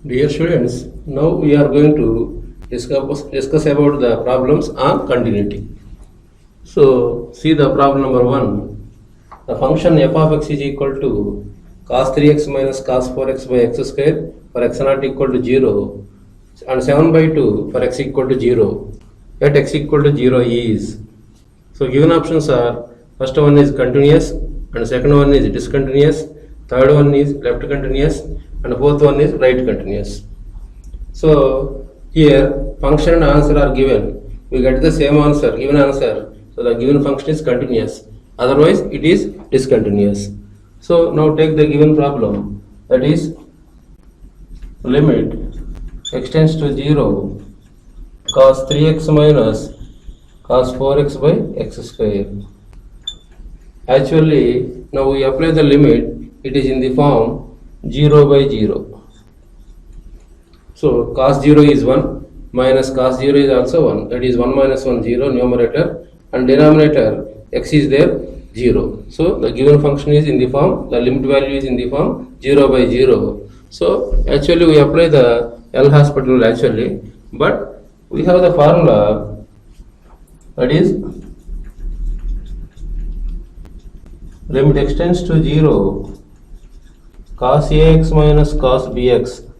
Dear students, now we are going to discuss about the problems on continuity. So, see the problem number 1. The function f of x is equal to cos 3x minus cos 4x by x square for x not equal to 0 and 7 by 2 for x equal to 0. At x equal to 0 is. So, given options are first one is continuous and second one is discontinuous, third one is left continuous and fourth one is right continuous. So here function and answer are given. We get the same answer, given answer. So the given function is continuous. Otherwise it is discontinuous. So now take the given problem, that is limit x tends to 0 cos 3x minus cos 4x by x square. Actually now we apply the limit, it is in the form 0 by 0. So cos 0 is 1 minus cos 0 is also 1, that is 1 minus 1 0 numerator and denominator x is there 0. So the given function is in the form, the limit value is in the form 0 by 0. So actually we apply the L'Hospital rule actually, but we have the formula, that is limit x tends to 0 cos ax minus cos bx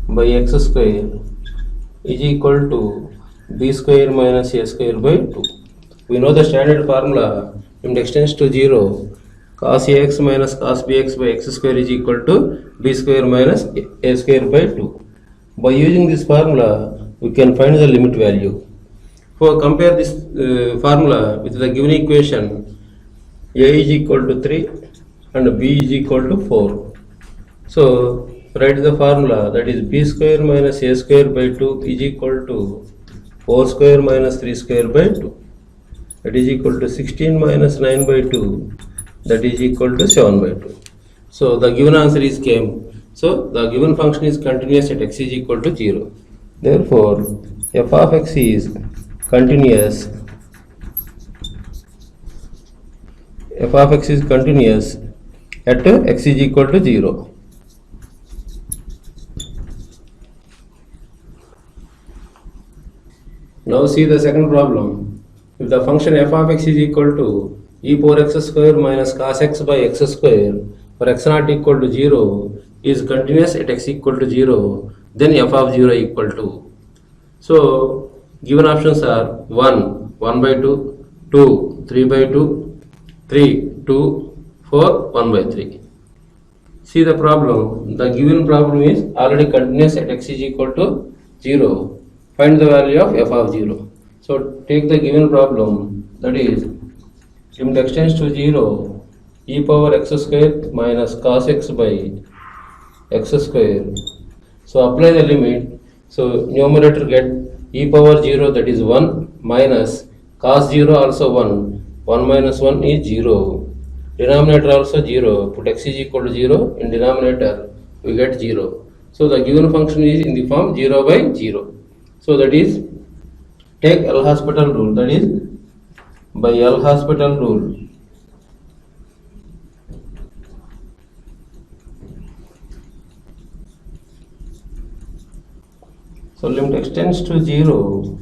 by x square is equal to b square minus a square by 2. We know the standard formula, limit x tends to 0 cos ax minus cos bx by x square is equal to b square minus a square by 2. By using this formula, we can find the limit value. So compare this formula with the given equation, a is equal to 3 and b is equal to 4. So write the formula, that is b square minus a square by 2 is equal to 4 square minus 3 square by 2. That is equal to 16 minus 9 by 2, that is equal to 7 by 2. So the given answer is came. So the given function is continuous at x is equal to 0. Therefore f of x is continuous. F of x is continuous at x is equal to 0. Now see the second problem. If the function f of x is equal to e power x square minus cos x by x square for x not equal to 0 is continuous at x equal to 0, then f of 0 equal to. So given options are 1, 1 by 2, 2, 3 by 2, 3, 2, 4, 1 by 3. See the problem. The given problem is already continuous at x is equal to 0. Find the value of f of 0. So take the given problem, that is limit x tends to 0 e power x square minus cos x by x square. So apply the limit. So numerator get e power 0, that is 1 minus cos 0 also 1. 1 minus 1 is 0. Denominator also 0. Put x is equal to 0 in denominator, we get 0. So the given function is in the form 0 by 0. So that is, take L'Hospital rule, that is by L'Hospital rule. So limit x tends to 0.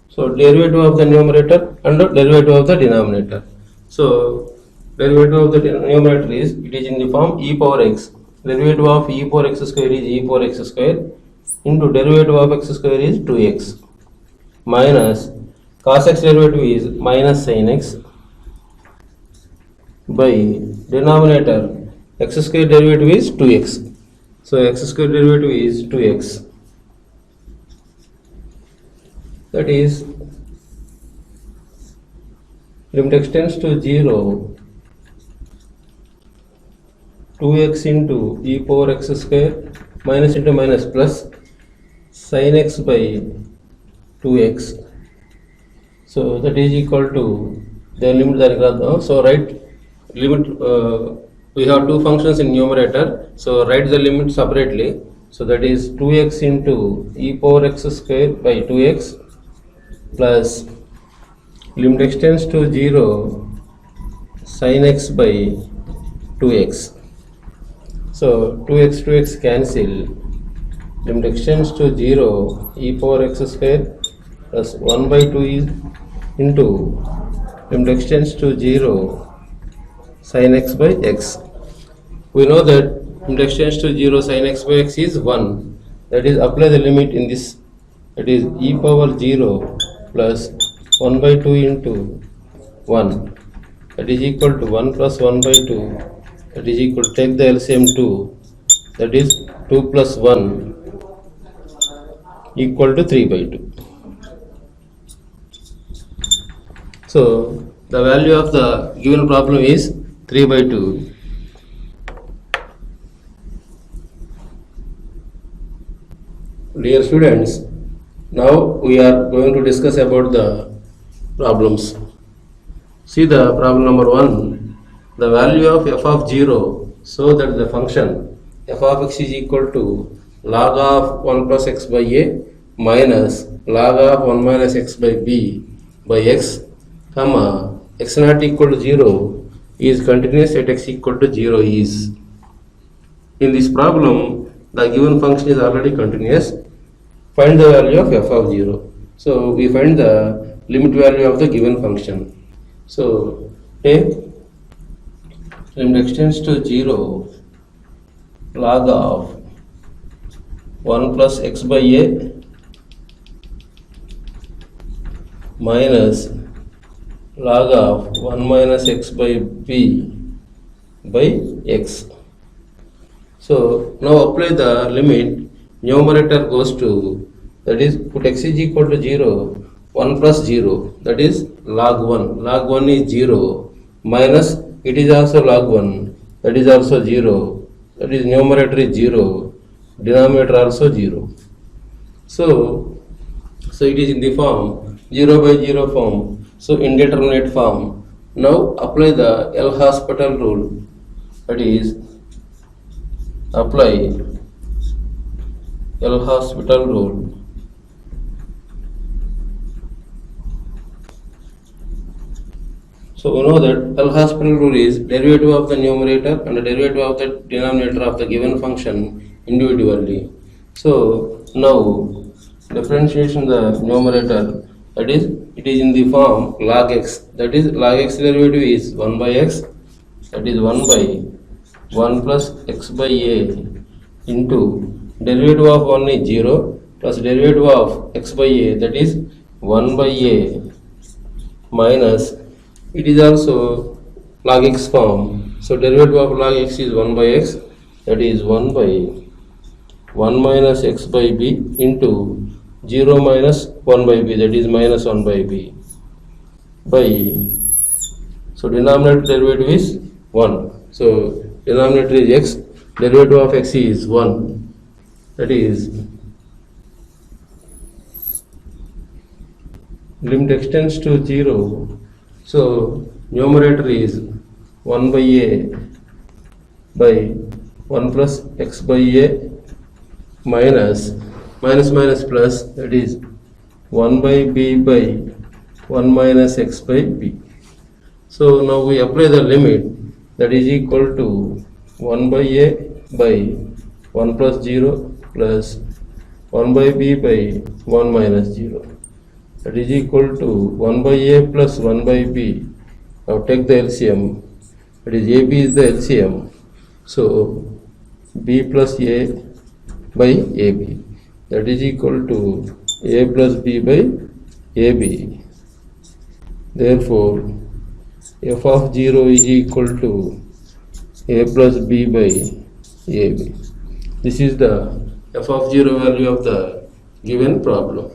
So derivative of the numerator and derivative of the denominator. So derivative of the numerator is, it is in the form e power x. Derivative of e power x square is e power x square into derivative of x square is 2x minus cos x derivative is minus sin x by denominator x square derivative is 2x. So x square derivative is 2x. That is limit x tends to 0 2x into e power x square minus into minus plus sin x by 2x. So that is equal to the limit. So write limit. We have two functions in numerator. So write the limit separately. So that is 2x into e power x square by 2x plus limit x tends to 0 sin x by 2x. So 2x cancel. Limit extends to 0, e power x square plus 1 by 2 is into limit extends to 0 sin x by x. We know that limit extends to 0 sin x by x is 1. That is, apply the limit in this. That is e power 0 plus 1 by 2 into 1. That is equal to 1 plus 1 by 2. That is equal to, take the LCM 2. That is 2 plus 1 equal to 3 by 2. So the value of the given problem is 3 by 2. Dear students, now we are going to discuss about the problems. See the problem number 1. The value of f of 0 so that the function f of x is equal to log of 1 plus x by a minus log of 1 minus x by b by x, comma x not equal to 0 is continuous at x equal to 0 is. In this problem, the given function is already continuous. Find the value of f of 0. So we find the limit value of the given function. So take limit extends to 0 log of 1 plus x by a minus log of 1 minus x by b by x. So now apply the limit. Numerator goes to, that is, put x is equal to 0, 1 plus 0, that is log 1. Log 1 is 0, minus it is also log 1, that is also 0, that is numerator is 0, denominator also 0. So it is in the form 0 by 0 form, so indeterminate form. Now apply the L'Hospital rule, that is, apply L'Hospital rule. So we know that L'Hospital rule is derivative of the numerator and the derivative of the denominator of the given function individually. So now differentiation the numerator, that is, it is in the form log x, that is log x derivative is 1 by x, that is 1 by 1 plus x by a into derivative of 1 is 0 plus derivative of x by a, that is 1 by a minus it is also log x form. So derivative of log x is 1 by x, that is 1 by 1 minus x by b into 0 minus 1 by b, that is minus 1 by b by, so denominator derivative is 1. So denominator is x, derivative of x is 1, that is limit extends to 0. So numerator is 1 by a by 1 plus x by a minus minus plus, that is 1 by b by 1 minus x by b. So now we apply the limit, that is equal to 1 by a by 1 plus 0 plus 1 by b by 1 minus 0, that is equal to 1 by a plus 1 by b. Now take the LCM, that is ab is the LCM. So b plus a by ab, that is equal to a plus b by ab. Therefore f of 0 is equal to a plus b by ab. This is the f of 0 value of the given problem.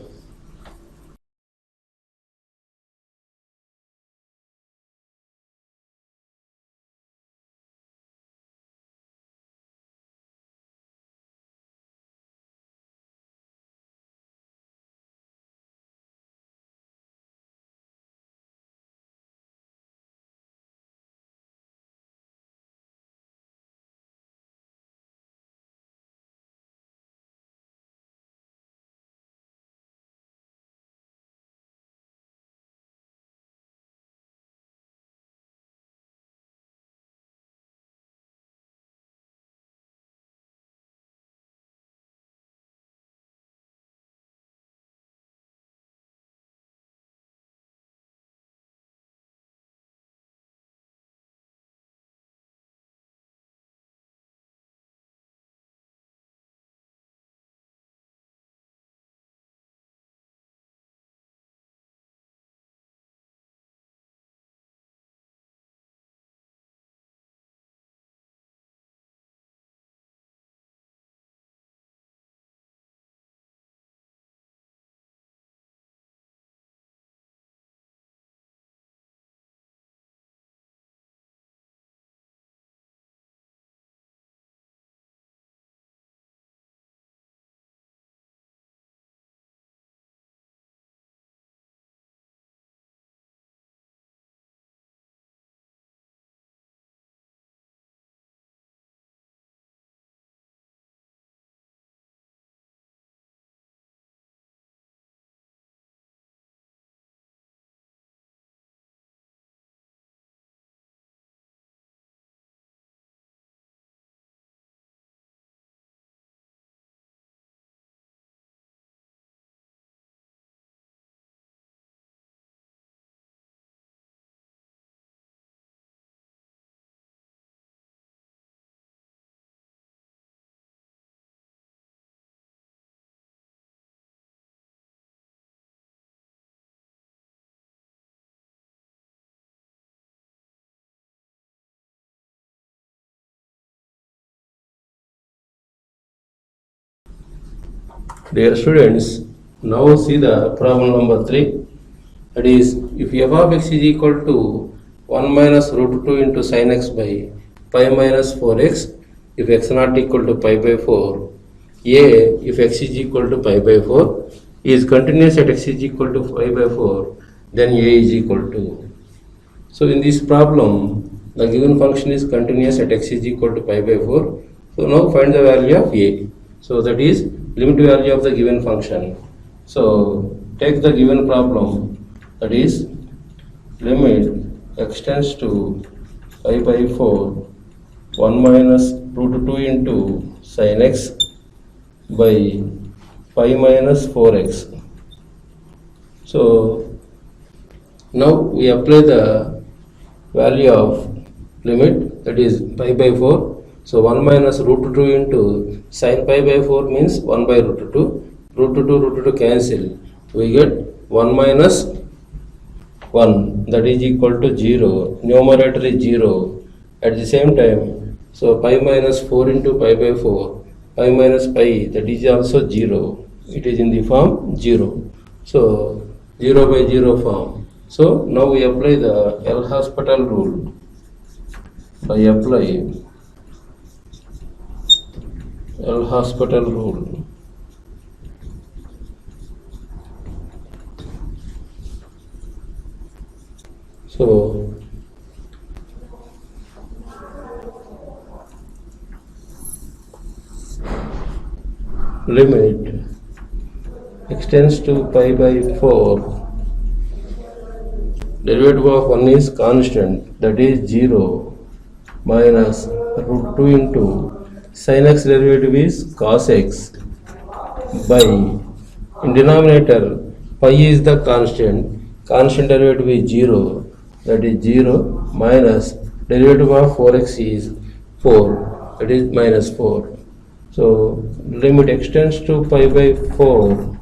Dear students, now see the problem number 3. That is, if f of x is equal to 1 minus root 2 into sin x by pi minus 4x, if x not equal to pi by 4, a, if x is equal to pi by 4, is continuous at x is equal to pi by 4, then a is equal to. So in this problem, the given function is continuous at x is equal to pi by 4. So now find the value of a. So that is limit value of the given function. So take the given problem, that is limit x tends to pi by 4 1 minus root 2 into sin x by pi minus 4x. So now we apply the value of limit, that is pi by 4. So 1 minus root 2 into sin pi by 4 means 1 by root 2. Root 2 cancel. We get 1 minus 1, that is equal to 0. Numerator is 0. At the same time, so pi minus 4 into pi by 4, pi minus pi, that is also 0. It is in the form 0. So 0 by 0 form. So now we apply the L'Hospital rule. By apply L'Hospital rule, so limit x tends to pi by 4, derivative of 1 is constant, that is 0, minus root 2 into sin x derivative is cos x by, in denominator pi is the constant derivative is 0, that is 0, minus derivative of 4x is 4, that is minus 4. So limit x tends to pi by 4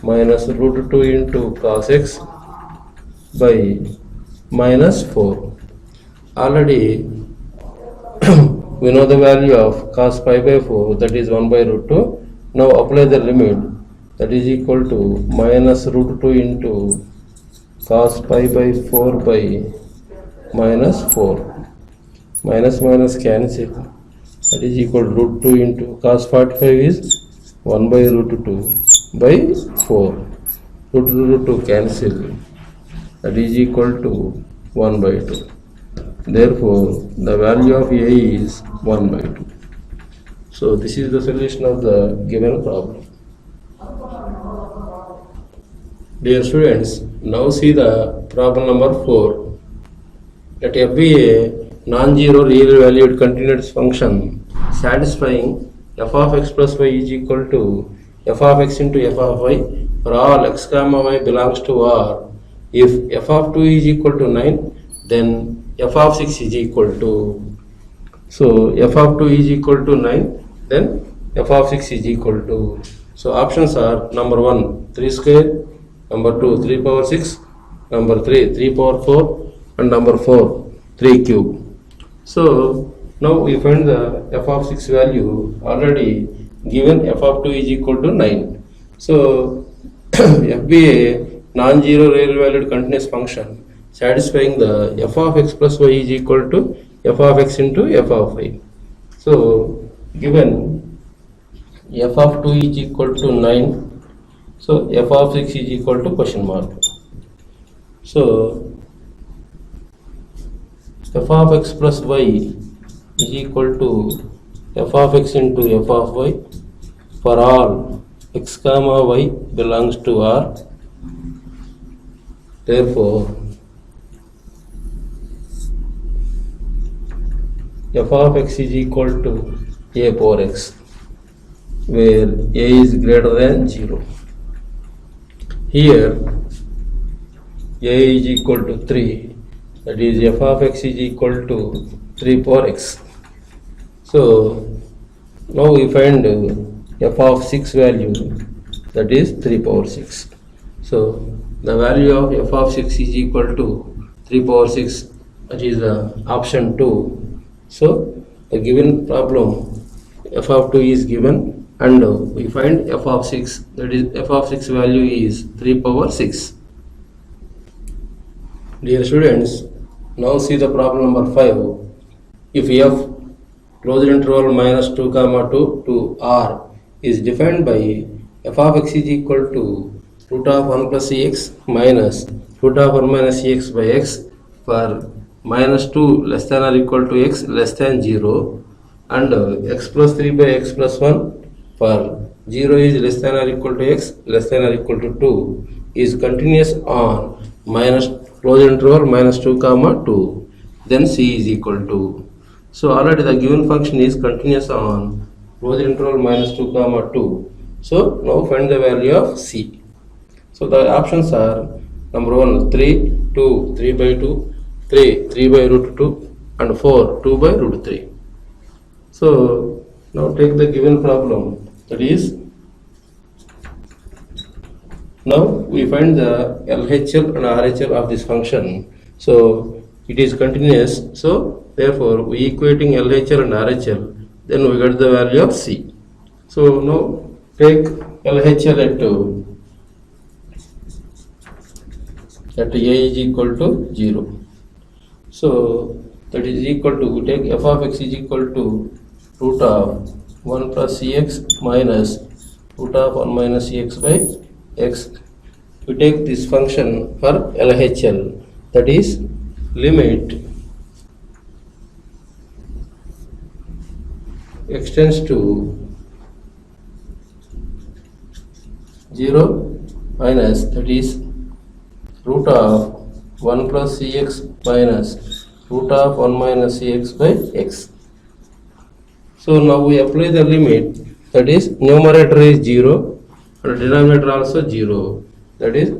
minus root 2 into cos x by minus 4. Already we know the value of cos pi by 4, that is 1 by root 2. Now apply the limit, that is equal to minus root 2 into cos pi by 4 by minus 4. Minus cancel, that is equal to root 2 into cos 45 is 1 by root 2 by 4. Root 2 cancel, that is equal to 1 by 2. Therefore, the value of a is 1 by 2. So this is the solution of the given problem. Dear students, now see the problem number 4. Let f be a non-zero real valued continuous function satisfying f of x plus y is equal to f of x into f of y for all x comma y belongs to R. If f of 2 is equal to 9, then f of 6 is equal to, so f of 2 is equal to 9, then f of 6 is equal to, so options are number 1 3 square, number 2 3 power 6, number 3 3 power 4, and number 4 3 cube. So now we find the f of 6 value, already given f of 2 is equal to 9. So f be a non-zero real valued continuous function satisfying the f of x plus y is equal to f of x into f of y. So given f of 2 is equal to 9, so f of 6 is equal to question mark. So f of x plus y is equal to f of x into f of y for all x comma y belongs to R. Therefore f of x is equal to a power x, where a is greater than 0. Here a is equal to 3, that is f of x is equal to 3 power x. So now we find f of 6 value, that is 3 power 6. So the value of f of 6 is equal to 3 power 6, that is option 2. So the given problem f of 2 is given, and we find f of 6, that is f of 6 value is 3 power 6. Dear students, now see the problem number 5. If f closed interval minus 2 comma 2 to r is defined by f of x is equal to root of 1 plus cx minus root of 1 minus cx by x for minus 2 less than or equal to x less than 0 and x plus 3 by x plus 1 for 0 is less than or equal to x less than or equal to 2 is continuous on minus closed interval minus 2 comma 2, then c is equal to. So already the given function is continuous on closed interval minus 2 comma 2. So now find the value of c. So the options are number 1 3, 2, 3 by 2, 3, 3 by root 2 and 4, 2 by root 3. So now take the given problem, that is, now we find the LHL and RHL of this function. So it is continuous, so therefore we equating LHL and RHL, then we get the value of C. So now take LHL at A is equal to 0. So that is equal to, we take f of x is equal to root of 1 plus cx minus root of 1 minus cx by x. We take this function for LHL, that is limit extends to 0 minus, that is root of 1 plus cx minus root of 1 minus cx by x. So now we apply the limit, that is numerator is 0 and denominator also 0, that is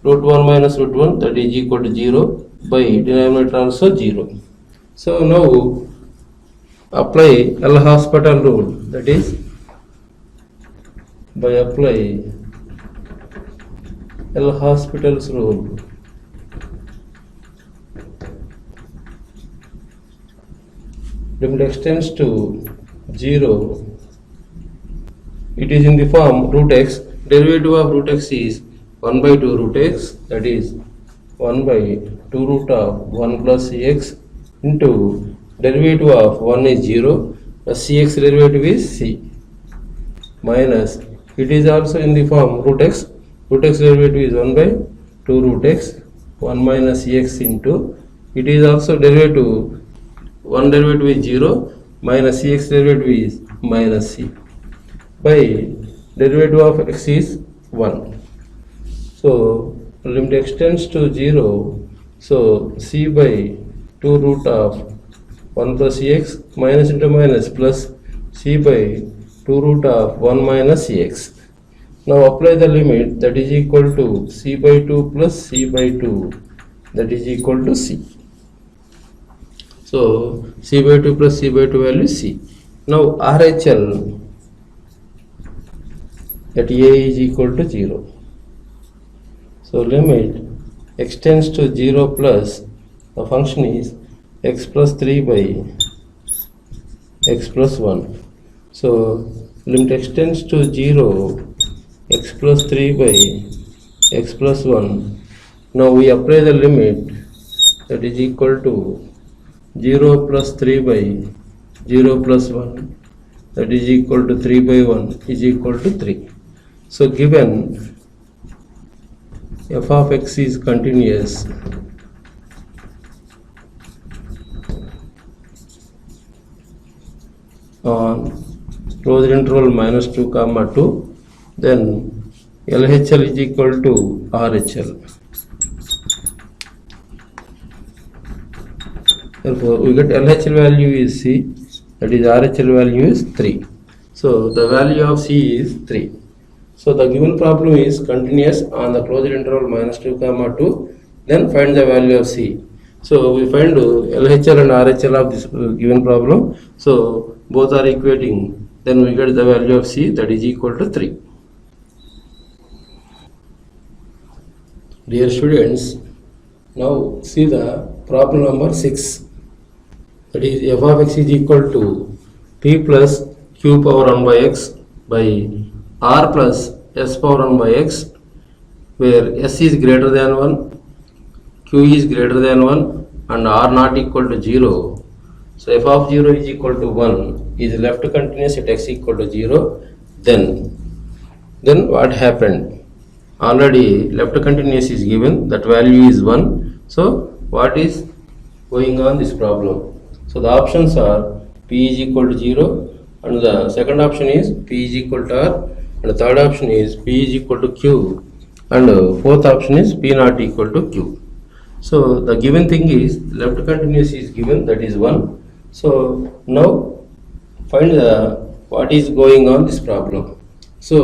root 1 minus root 1, that is equal to 0 by denominator also 0. So now apply L'Hospital rule, that is by apply L'Hospital's rule, limit extends to 0, it is in the form root x, derivative of root x is 1 by 2 root x, that is 1 by 2 root of 1 plus cx into derivative of 1 is 0, plus cx derivative is c, minus, it is also in the form root x derivative is 1 by 2 root x, 1 minus cx into, it is also derivative, 1 derivative is 0, minus cx derivative is minus c, by derivative of x is 1. So limit extends to 0, so c by 2 root of 1 plus cx minus into minus plus c by 2 root of 1 minus cx. Now apply the limit, that is equal to c by 2 plus c by 2, that is equal to c. So c by 2 plus c by 2 value c. Now RHL at A is equal to 0. So limit extends to 0 plus, the function is x plus 3 by x plus 1. So limit extends to 0, x plus 3 by x plus 1. Now we apply the limit, that is equal to 0 plus 3 by 0 plus 1, that is equal to 3 by 1 is equal to 3. So given f of x is continuous on closed interval minus 2 comma 2, then LHL is equal to RHL. Therefore we get LHL value is c, that is RHL value is 3. So the value of c is 3. So the given problem is continuous on the closed interval minus 2 comma 2, then find the value of c. So we find LHL and RHL of this given problem. So both are equating, then we get the value of c, that is equal to 3. Dear students, now see the problem number 6. That is f of x is equal to p plus q power 1 by x by r plus s power 1 by x, where s is greater than 1, q is greater than 1 and r not equal to 0. So f of 0 is equal to 1 is left continuous at x equal to 0. Then what happened? Already left continuous is given, that value is 1. So what is going on this problem? So the options are p is equal to 0, and the second option is p is equal to r, and the third option is p is equal to q, and fourth option is p not equal to q. So the given thing is left continuous is given, that is 1. So now find what is going on this problem. So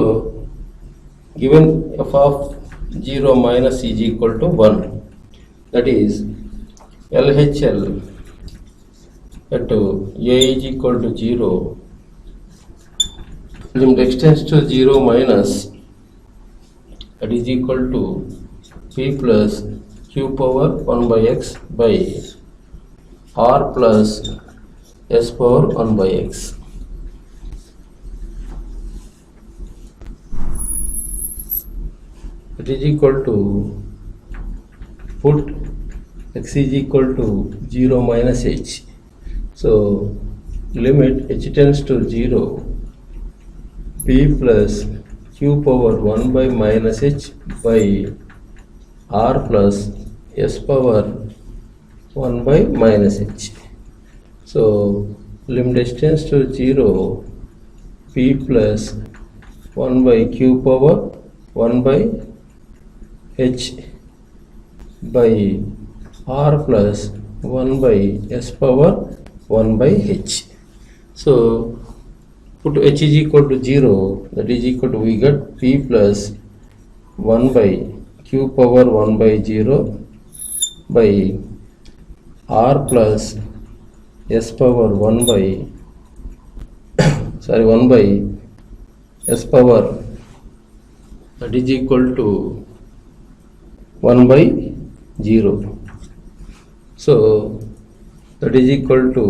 given f of 0 minus is equal to 1, that is LHL at a is equal to 0, limit extends to 0 minus, that is equal to p plus q power 1 by x by r plus s power 1 by x. It is equal to, put x is equal to 0 minus h. So limit h tends to 0, p plus q power 1 by minus h by r plus s power 1 by minus h. So limit h tends to 0, p plus 1 by q power 1 by h by r plus 1 by s power 1 by h. So put h is equal to 0, that is equal to, we get p plus 1 by q power 1 by 0 by r plus s power 1 by 1 by s power, that is equal to 1 by 0. So that is equal to,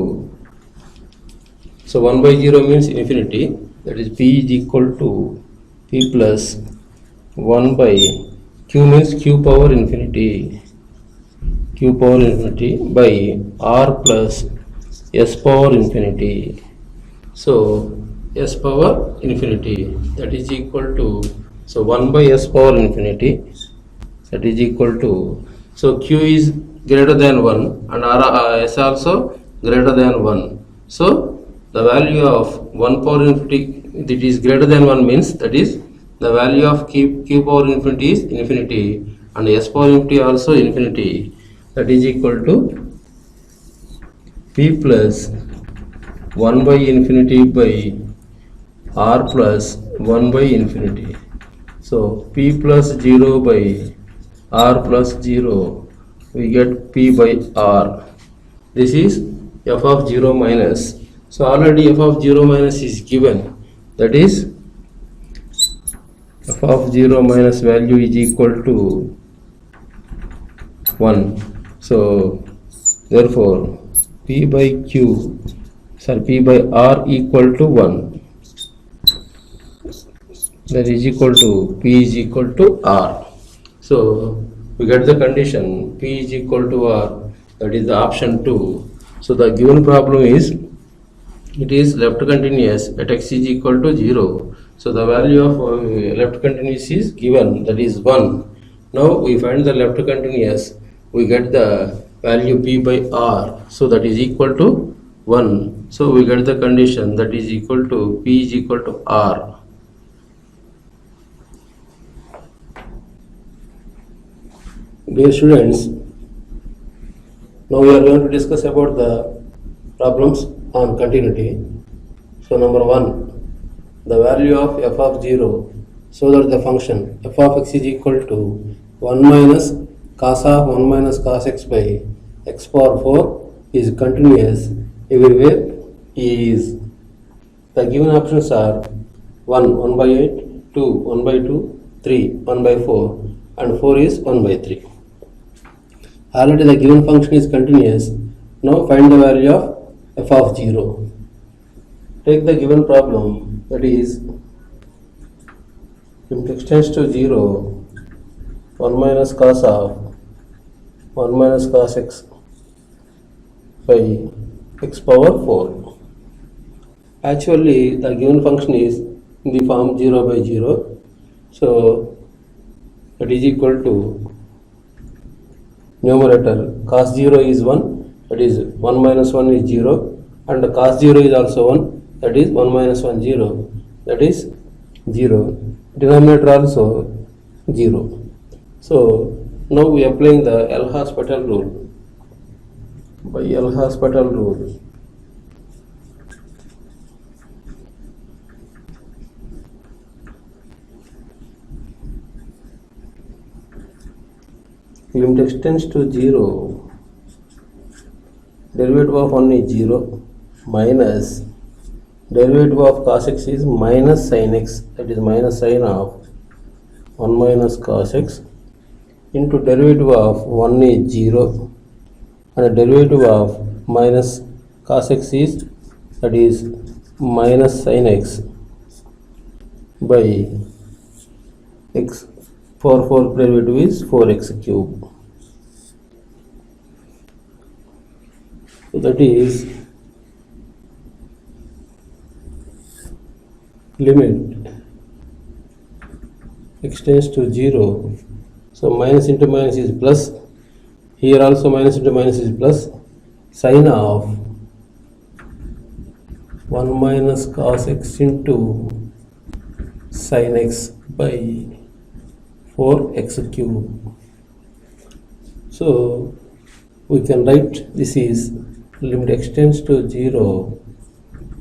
so 1 by 0 means infinity, that is p is equal to p plus 1 by q means q power infinity, q power infinity by r plus s power infinity. So s power infinity, that is equal to, so 1 by s power infinity, that is equal to, so q is greater than 1 and r, s also greater than 1. So the value of 1 power infinity, that is greater than 1 means, that is the value of q power infinity is infinity and s power infinity also infinity, that is equal to p plus 1 by infinity by r plus 1 by infinity. So p plus 0 by r plus 0, we get p by r. This is f of 0 minus. So already f of 0 minus is given, that is f of 0 minus value is equal to 1. So therefore p by p by r equal to 1, that is equal to p is equal to r. So we get the condition p is equal to r, that is the option 2. So the given problem is, it is left continuous at x is equal to 0. So the value of left continuous is given, that is 1. Now we find the left continuous, we get the value p by r, so that is equal to 1. So we get the condition, that is equal to p is equal to r. Dear students, now we are going to discuss about the problems on continuity. So number 1, the value of f of 0, so that the function f of x is equal to 1 minus cos of 1 minus cos x by x power 4 is continuous everywhere is. The given options are 1, 1 by 8, 2, 1 by 2, 3, 1 by 4 and 4 is 1 by 3. Already the given function is continuous. Now find the value of f of 0. Take the given problem, that is limit extends to 0, 1 minus cos of 1 minus cos x by x power 4. Actually, the given function is in the form 0 by 0. So, that is equal to numerator cos 0 is 1, that is 1 minus 1 is 0, and cos 0 is also 1, that is 1 minus 1 0, that is 0. Denominator also 0. So, now we are applying the L'Hospital rule. By L'Hospital rule, limit extends to 0, derivative of 1 is 0, minus derivative of cos x is minus sin x, that is minus sin of 1 minus cos x, into derivative of 1 is 0, and the derivative of minus cos x is, that is minus sin x by x. 4 derivative is 4x cube. So that is limit extends to 0. So minus into minus is plus. Here also minus into minus is plus. Sin of 1 minus cos x into sin x by 4x cube. So we can write this is limit extends to 0,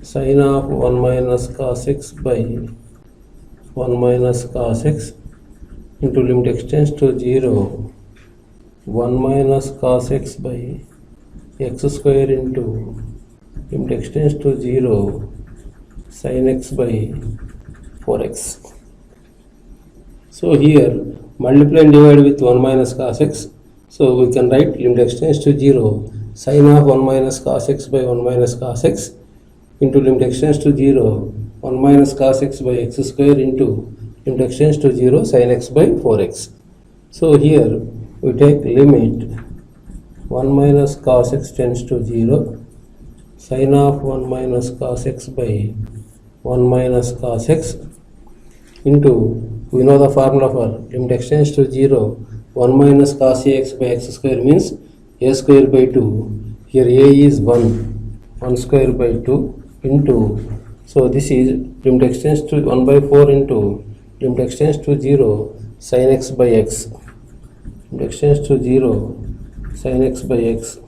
sin of 1 minus cos x by 1 minus cos x into limit extends to 0, 1 minus cos x by x square into limit extends to 0, sin x by 4x. So here multiply and divide with 1 minus cos x. So we can write limit extends to 0, sin of 1 minus cos x by 1 minus cos x into limit extends to 0, 1 minus cos x by x square into limit extends to 0, sin x by 4x. So here we take limit 1 minus cos x tends to 0, sin of 1 minus cos x by 1 minus cos x into, we know the formula for limit extends to 0, 1 minus cos ax by x square means a square by 2. Here a is 1 square by 2 into, so this is limit extends to 1 by 4 into limit extends to 0, sin x by x. Limit extends to 0, sin x by x.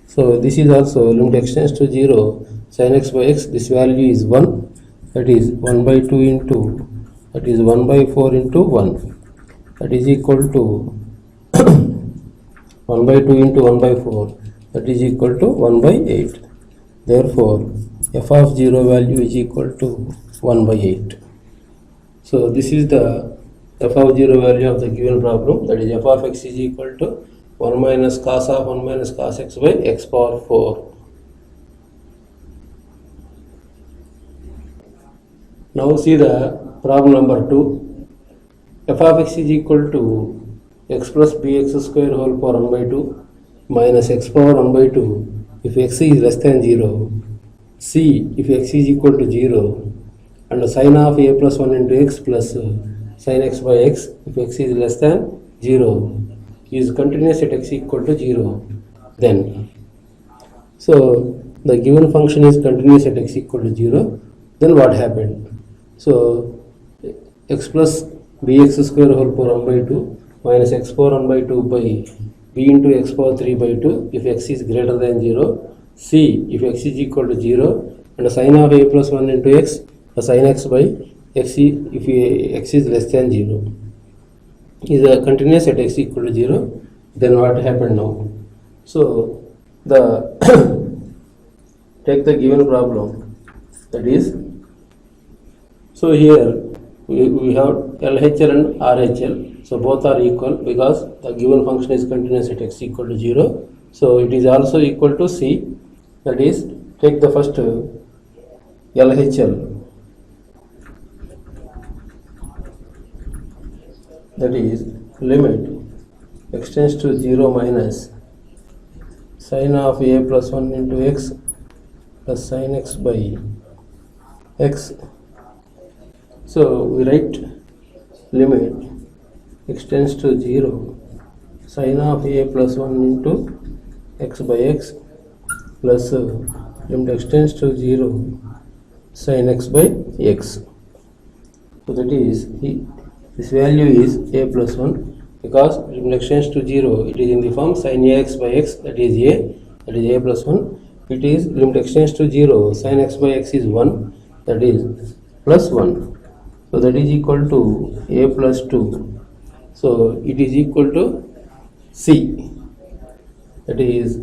So this is also limit extends to 0, sin x by x. This value is 1, that is 1 by 2 into, that is 1 by 4 into 1, that is equal to 1 by 2 into 1 by 4, that is equal to 1 by 8. Therefore, f of 0 value is equal to 1 by 8. So this is the f of 0 value of the given problem, that is f of x is equal to 1 minus cos of 1 minus cos x by x power 4. Now see the problem number 2. F of x is equal to x plus bx square whole power 1 by 2 minus x power 1 by 2 if x is less than 0. C if x is equal to 0, and sin of a plus 1 into x plus sin x by x if x is less than 0 is continuous at x equal to 0. Then, so the given function is continuous at x equal to 0. Then what happened? So x plus bx square whole power 1 by 2 minus x power 1 by 2 by b into x power 3 by 2 if x is greater than 0. C if x is equal to 0, and sin of a plus 1 into x sin x by x if x is less than 0 is a continuous at x equal to 0. Then what happened now? So the take the given problem, that is, so here we have LHL and RHL, so both are equal because the given function is continuous at x equal to 0. So it is also equal to C, that is, take the first LHL. that is limit x tends to 0 minus sine of a plus 1 into x plus sin x by x. So we write limit x tends to 0 sine of a plus 1 into x by x plus limit x tends to 0 sin x by x. So that is this value is a plus 1 because limit x tends to 0, it is in the form sin ax by x, that is a plus 1. It is limit x tends to 0 sin x by x is 1, that is plus 1. So that is equal to a plus 2. So it is equal to c, that is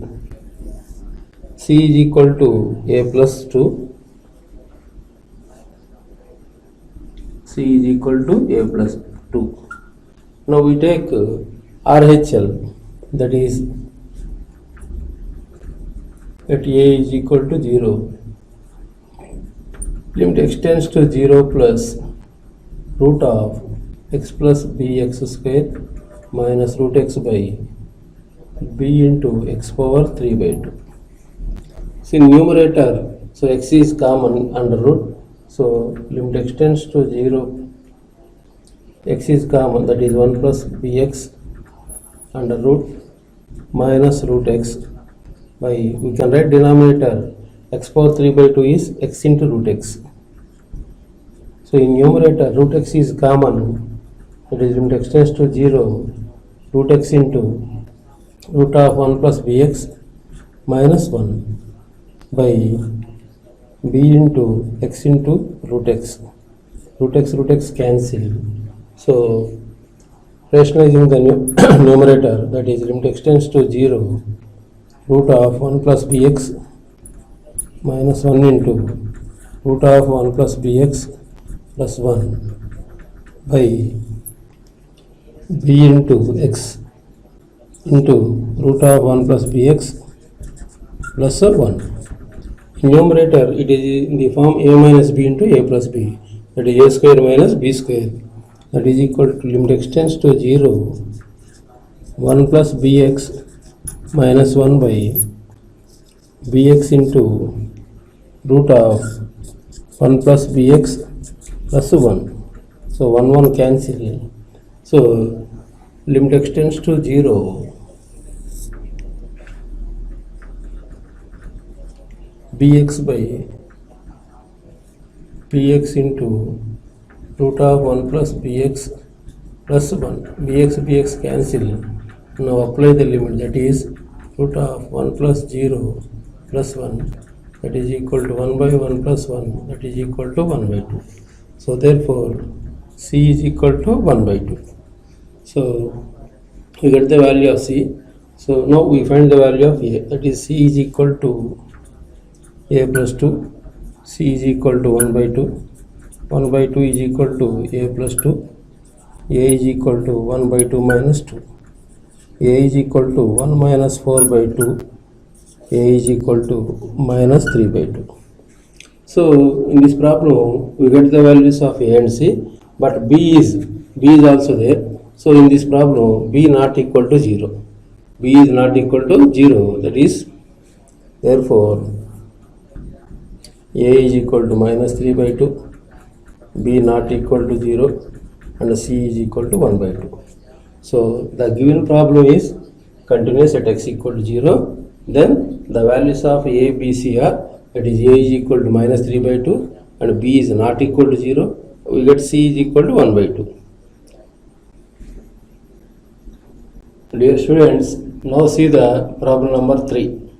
c is equal to a plus 2, c is equal to a plus 2. Now we take RHL, that is that a is equal to 0. Limit x tends to 0 plus root of x plus bx square minus root x by b into x power 3 by 2. See numerator, so x is common under root, so limit x tends to 0, x is common, that is 1 plus bx under root minus root x by, we can write denominator x power 3 by 2 is x into root x. So in numerator root x is common, that is limit x tends to 0 root x into root of 1 plus bx minus 1 by b into x into root x. Root x cancel. So rationalizing the numerator, that is limit x tends to 0 root of 1 plus bx minus 1 into root of 1 plus bx plus 1 by b into x into root of 1 plus bx plus 1. In numerator it is in the form a minus b into a plus b, that is a square minus b square, that is equal to limit x tends to 0 1 plus bx minus 1 by bx into root of 1 plus bx plus 1. So 1 cancel. So limit x tends to 0 bx by bx into root of 1 plus bx plus 1. Bx cancel. Now apply the limit, that is root of 1 plus 0 plus 1, that is equal to 1 by 1 plus 1, that is equal to 1 by 2. So therefore c is equal to 1 by 2. So we get the value of c. So now we find the value of a, that is c is equal to a plus 2, c is equal to 1 by 2, 1 by 2 is equal to a plus 2, a is equal to 1 by 2 minus 2, a is equal to 1 minus 4 by 2, a is equal to minus 3 by 2. So in this problem we get the values of a and c, but b is also there. So in this problem b not equal to 0, b is not equal to 0, that is therefore a is equal to minus 3 by 2, b not equal to 0, and c is equal to 1 by 2. So the given problem is continuous at x equal to 0, then the values of a, b, c are, that is a is equal to minus 3 by 2 and b is not equal to 0, we get c is equal to 1 by 2. Dear students, now see the problem number 3.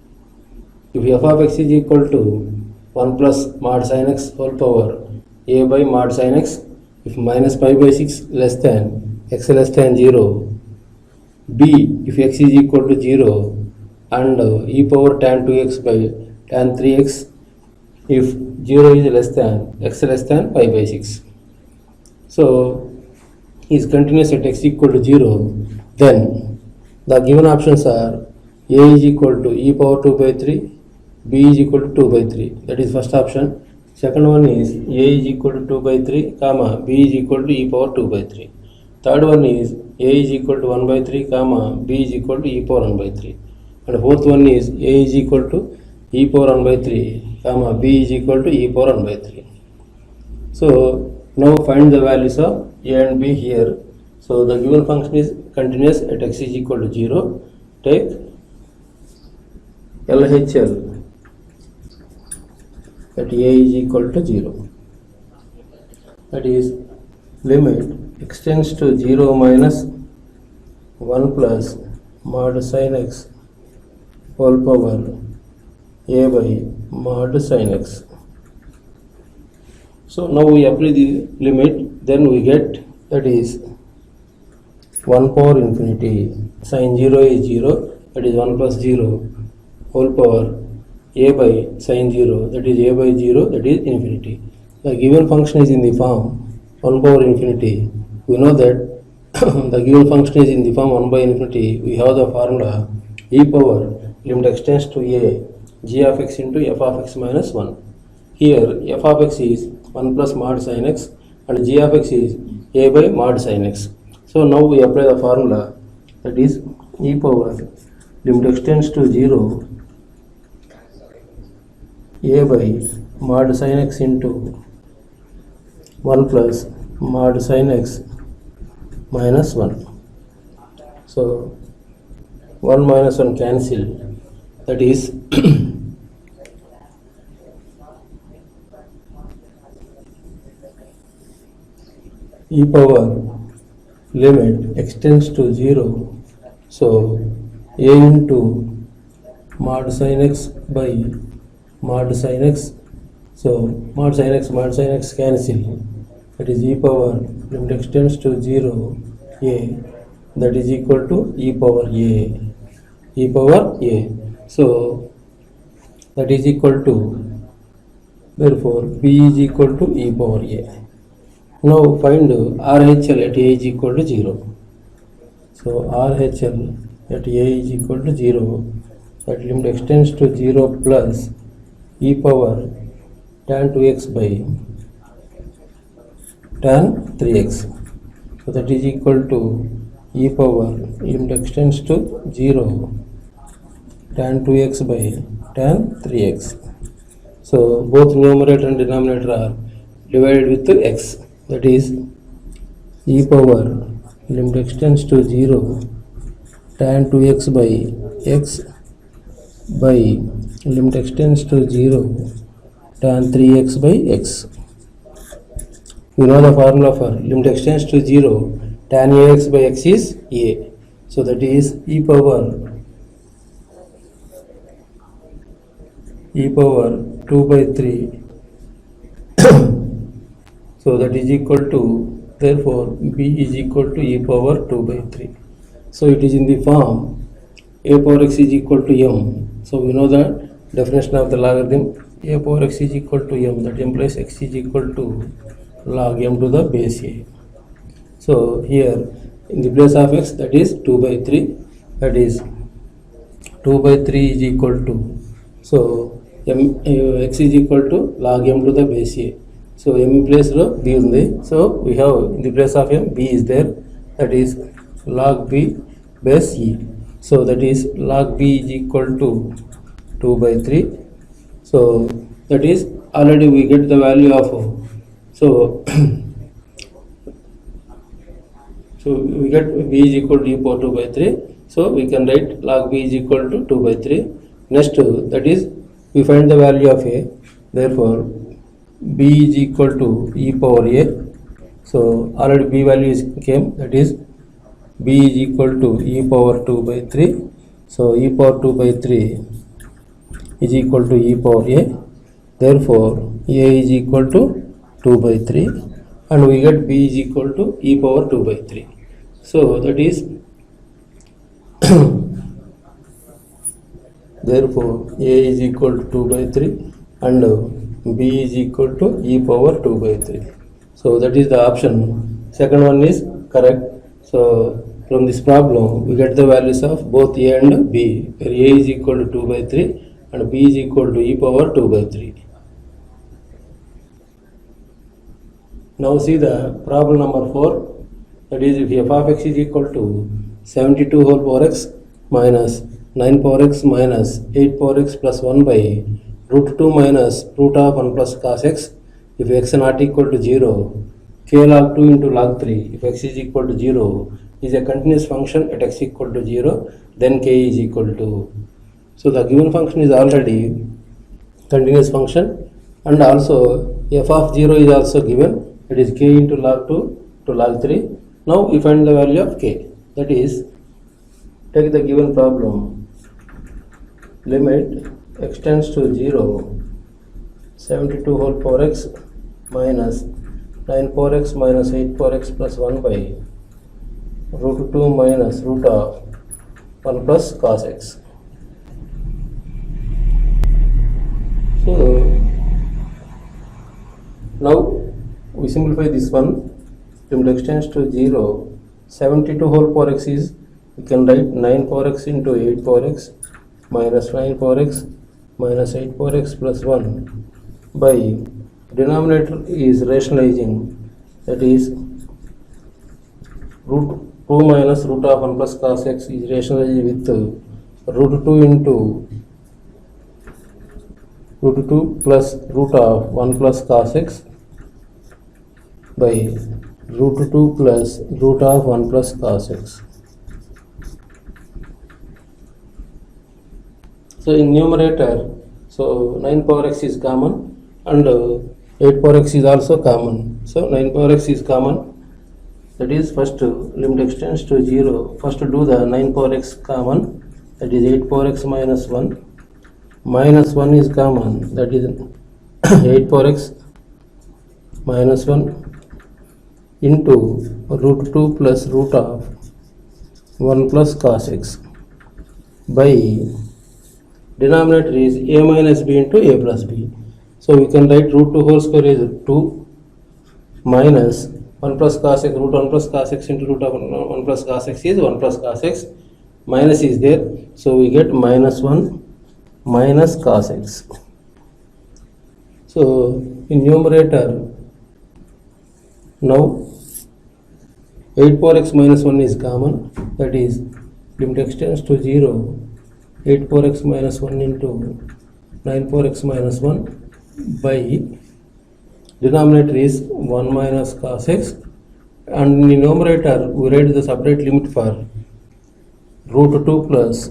If f of x is equal to 1 plus mod sin x whole power a by mod sin x, if minus pi by 6 less than x less than 0, b if x is equal to 0 and e power tan 2x by tan 3x if 0 is less than x less than pi by 6. So is continuous at x equal to 0, then the given options are a is equal to e power 2 by 3, b is equal to 2 by 3, that is first option. Second one is a is equal to 2 by 3, comma b is equal to e power 2 by 3. Third one is a is equal to 1 by 3 comma b is equal to e power 1 by 3. And fourth one is a is equal to e power 1 by 3 comma b is equal to e power 1 by 3. So now find the values of a and b here. So the given function is continuous at x is equal to 0. Take LHL at a is equal to 0. That is limit extends to 0 minus 1 plus mod sin x whole power a by mod sin x. So now we apply the limit, then we get, that is 1 power infinity, sin 0 is 0, that is 1 plus 0 whole power a by sin 0, that is a by 0, that is infinity. The given function is in the form 1 power infinity. We know that the given function is in the form 1 by infinity. We have the formula e power limit extends to a g of x into f of x minus 1. Here f of x is 1 plus mod sin x and g of x is a by mod sin x. So now we apply the formula, that is e power limit extends to 0 a by mod sin x into 1 plus mod sin x minus 1. So 1 minus 1 cancel, that is e power limit extends to 0. So a into mod sin x by mod sin x. So mod sin x cancel. That is e power limit extends to 0 a, that is equal to e power a. E power a. So that is equal to, therefore b is equal to e power a. Now find RHL at a is equal to 0. So RHL at a is equal to 0, that limit extends to 0 plus e power tan 2x by tan 3x. So that is equal to e power limit extends to 0 tan 2x by tan 3x. So both numerator and denominator are divided with x. That is e power limit extends to 0 tan 2x by x by limit extends to 0 tan 3x by x. We know the formula for limit extends to 0, tan ax by x is a. So that is e power 2 by 3. So that is equal to, therefore b is equal to e power 2 by 3. So it is in the form a power x is equal to m. So we know the definition of the logarithm, a power x is equal to m, that implies x is equal to log m to the base a. So here in the place of x, that is 2 by 3, that is 2 by 3 is equal to, so x is equal to log m to the base a. So m place lo b undi, so we have in the place of m b is there, that is log b base e. So that is log b is equal to 2 by 3. So that is already we get the value of, so so we get b is equal to e power 2 by 3. So we can write log b is equal to 2 by 3. Next, that is we find the value of a, therefore b is equal to e power a. So already b value is came, that is b is equal to e power 2 by 3. So e power 2 by 3 is equal to e power a. Therefore a is equal to 2 by 3, and we get b is equal to e power 2 by 3. So that is therefore a is equal to 2 by 3 and b is equal to e power 2 by 3. So that is the option. Second one is correct. So from this problem we get the values of both a and b, where a is equal to 2 by 3 and b is equal to e power 2 by 3. Now see the problem number 4. That is, if f of x is equal to 72 whole power x minus 9 power x minus 8 power x plus 1 by root 2 minus root of 1 plus cos x, if x not equal to 0, k log 2 into log 3, if x is equal to 0, is a continuous function at x equal to 0, then k is equal to. So the given function is already continuous function, and also f of 0 is also given, it is k into log 2 to log 3. Now we find the value of k. That is, take the given problem, limit x tends to 0, 72 whole power x minus 9 power x minus 8 power x plus 1 by root 2 minus root of 1 plus cos x. So now we simplify this one. Limit x tends to 0, 72 whole power x is, we can write 9 power x into 8 power x minus 9 power x minus 8 power x plus 1 by denominator is rationalizing, that is root 2 minus root of 1 plus cos x is rationalizing with root 2 into root 2 plus root of 1 plus cos x by root 2 plus root of 1 plus cos x. So in numerator, so 9 power x is common and 8 power x is also common. So 9 power x is common. That is, first limit x tends to 0. First do the 9 power x common. That is 8 power x minus 1. Minus 1 is common. That is 8 power x minus 1 into root 2 plus root of 1 plus cos x by denominator is a minus b into a plus b. So we can write root 2 whole square is 2 minus 1 plus cos x, root 1 plus cos x into root of 1 plus cos x is 1 plus cos x, minus is there, so we get minus 1 minus cos x. So in numerator, now 8 power x minus 1 is common, that is limit x tends to 0, 8 power x minus 1 into 9 power x minus 1 by denominator is 1 minus cos x, and in the numerator we write the separate limit for root 2 plus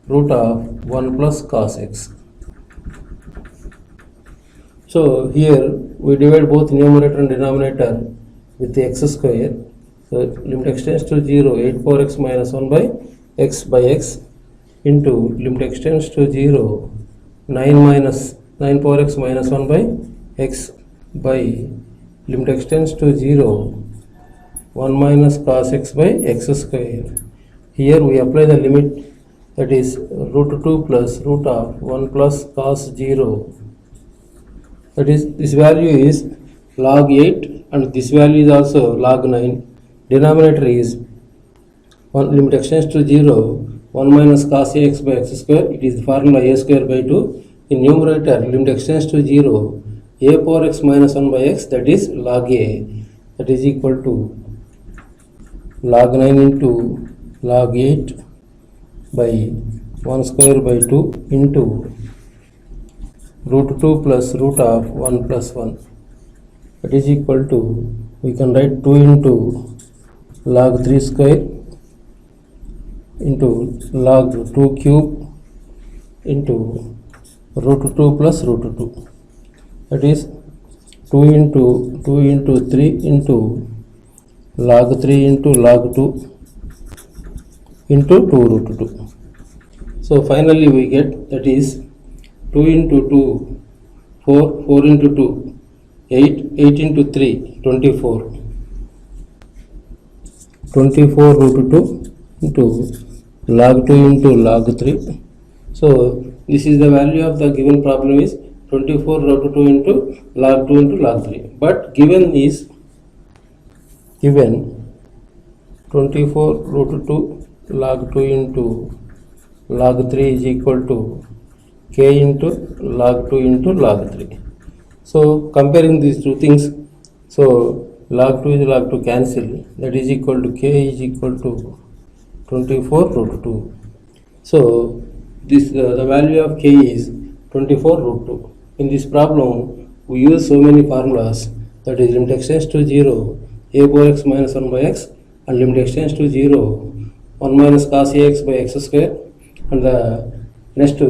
root of 1 plus cos x. So here we divide both numerator and denominator with x square. So limit x tends to 0, 8 power x minus 1 by x into limit x tends to 0, 9 power x minus 1 by x by limit x tends to 0, 1 minus cos x by x square. Here we apply the limit, that is root 2 plus root of 1 plus cos 0. That is, this value is log 8 and this value is also log 9. Denominator is limit x tends to 0, 1 minus cos ax by x square, it is the formula a square by 2. In numerator, limit x tends to 0, a power x minus 1 by x, that is log a, that is equal to log 9 into log 8 by 1 square by 2 into root 2 plus root of 1 plus 1, that is equal to, we can write 2 into log 3 square into log 2 cube into root 2 plus root 2, that is 2 into 3 into log 3 into log 2 into 2 root 2. So finally we get, that is 2 into 2, 4 into 2, 8 into 3, 24 root 2 into log 2 into log 3. So this is the value of the given problem is 24 root 2 into log 3. But given is 24 root 2 log 2 into log 3 is equal to k into log 2 into log 3. So comparing these two things, so log 2 is log 2 cancel, that is equal to k is equal to 24 root 2. So this the value of k is 24 root 2. In this problem we use so many formulas, that is limit x tends to 0 a power x minus 1 by x, and limit x tends to 0 1 minus cos ax by x square, and the next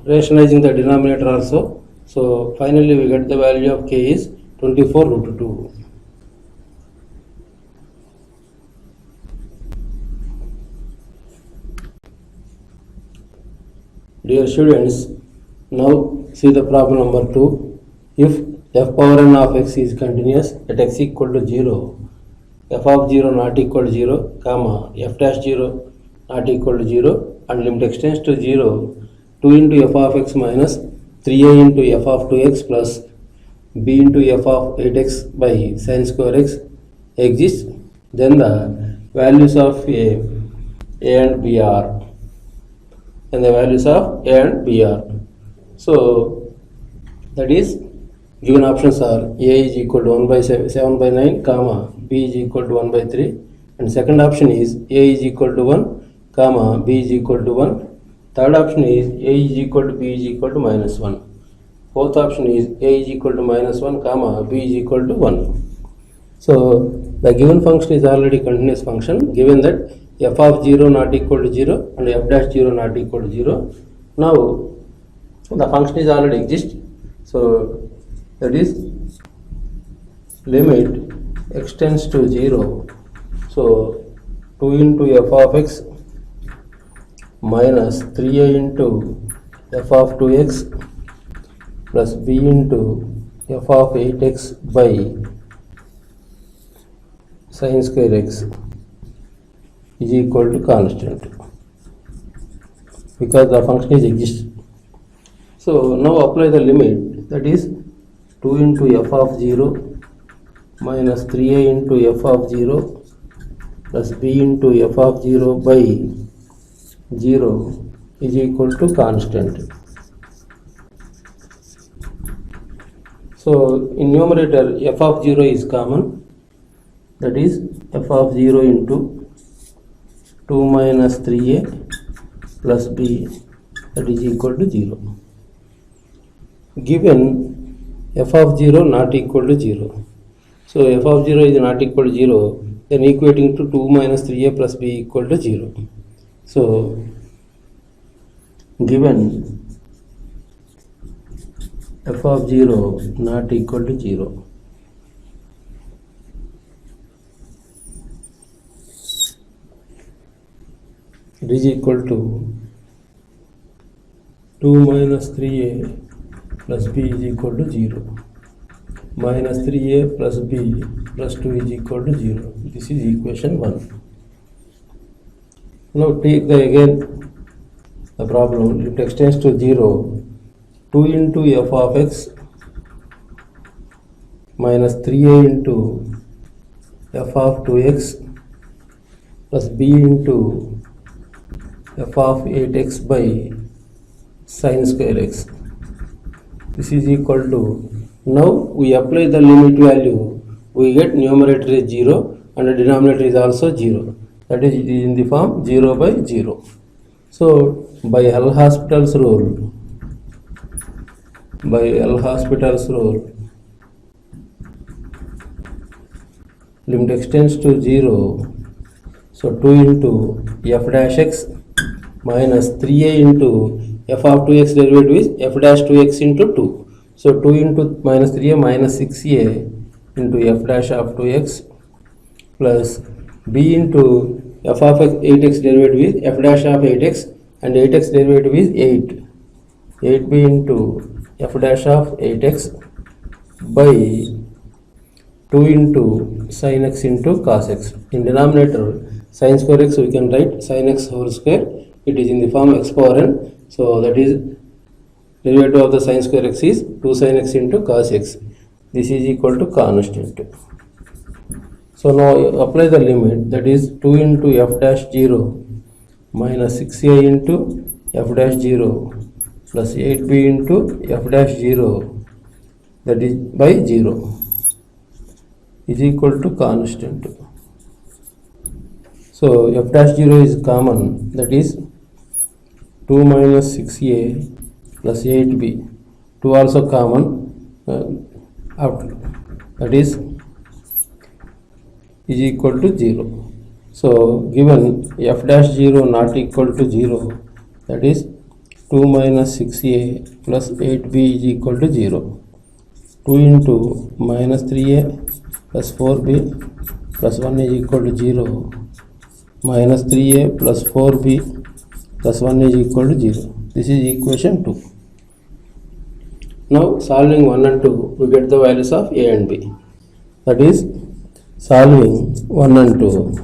rationalizing the denominator also. So finally we get the value of k is 24 root 2. Dear students, now see the problem number 2. If f power n of x is continuous at x equal to 0, f of 0 not equal to 0, comma f dash 0 not equal to 0, and limit x tends to 0, 2 into f of x minus 3a into f of 2x plus b into f of 8x by sin square x exists, then the values of a and b are, and the values of a and b are. So that is, given options are a is equal to 1 by 7 by 9, comma b is equal to 1 by 3, and second option is a is equal to 1, comma b is equal to 1. Third option is a is equal to b is equal to minus 1. Fourth option is a is equal to minus 1, comma b is equal to 1. So the given function is already continuous function, given that f of 0 not equal to 0 and f dash 0 not equal to 0. Now the function is already exist. So that is limit x tends to 0. So 2 into f of x minus 3a into f of 2x plus b into f of 8x by sin square x is equal to constant, because the function is exist. So now apply the limit, that is 2 into f of 0 minus 3a into f of 0 plus b into f of 0 by 0 is equal to constant. So in numerator f of 0 is common, that is f of 0 into 2 minus 3a plus b, that is equal to 0. Given f of 0 not equal to 0, so f of 0 is not equal to 0, then equating to 2 minus 3a plus b equal to 0. So given f of 0 not equal to 0, it is equal to 2 minus 3a plus b is equal to 0, minus 3a plus b plus 2 is equal to 0. This is equation 1. Now take again the problem, limit x tends to 0, 2 into f of x minus 3a into f of 2x plus b into f of 8x by sin square x. This is equal to, now we apply the limit value, we get numerator is 0 and the denominator is also 0, that is in the form 0 by 0. So by L'Hospital's rule, limit x tends to 0, so 2 into f dash x minus 3a into f of 2x derivative is f dash 2x into 2. So 2 into minus 3a minus 6a into f dash of 2x plus b into f of 8x derivative is f dash of 8x, and 8x derivative is 8. 8b into f dash of 8x by 2 into sin x into cos x. In denominator sin square x we can write sin x whole square, it is in the form x power n. So that is derivative of the sin square x is 2 sin x into cos x. This is equal to constant. So now apply the limit, that is 2 into f dash 0 minus 6a into f dash 0 plus 8b into f dash 0, that is by 0. is equal to constant. So f dash 0 is common, that is 2 minus 6a plus 8b. 2 also common, after, that is equal to 0. So given f dash 0 not equal to 0, that is 2 minus 6a plus 8b is equal to 0. 2 into minus 3a plus 4b plus 1 is equal to 0. Minus 3a plus 4b plus 1 is equal to 0. This is equation 2. Now solving 1 and 2, we get the values of a and b. That is solving 1 and 2.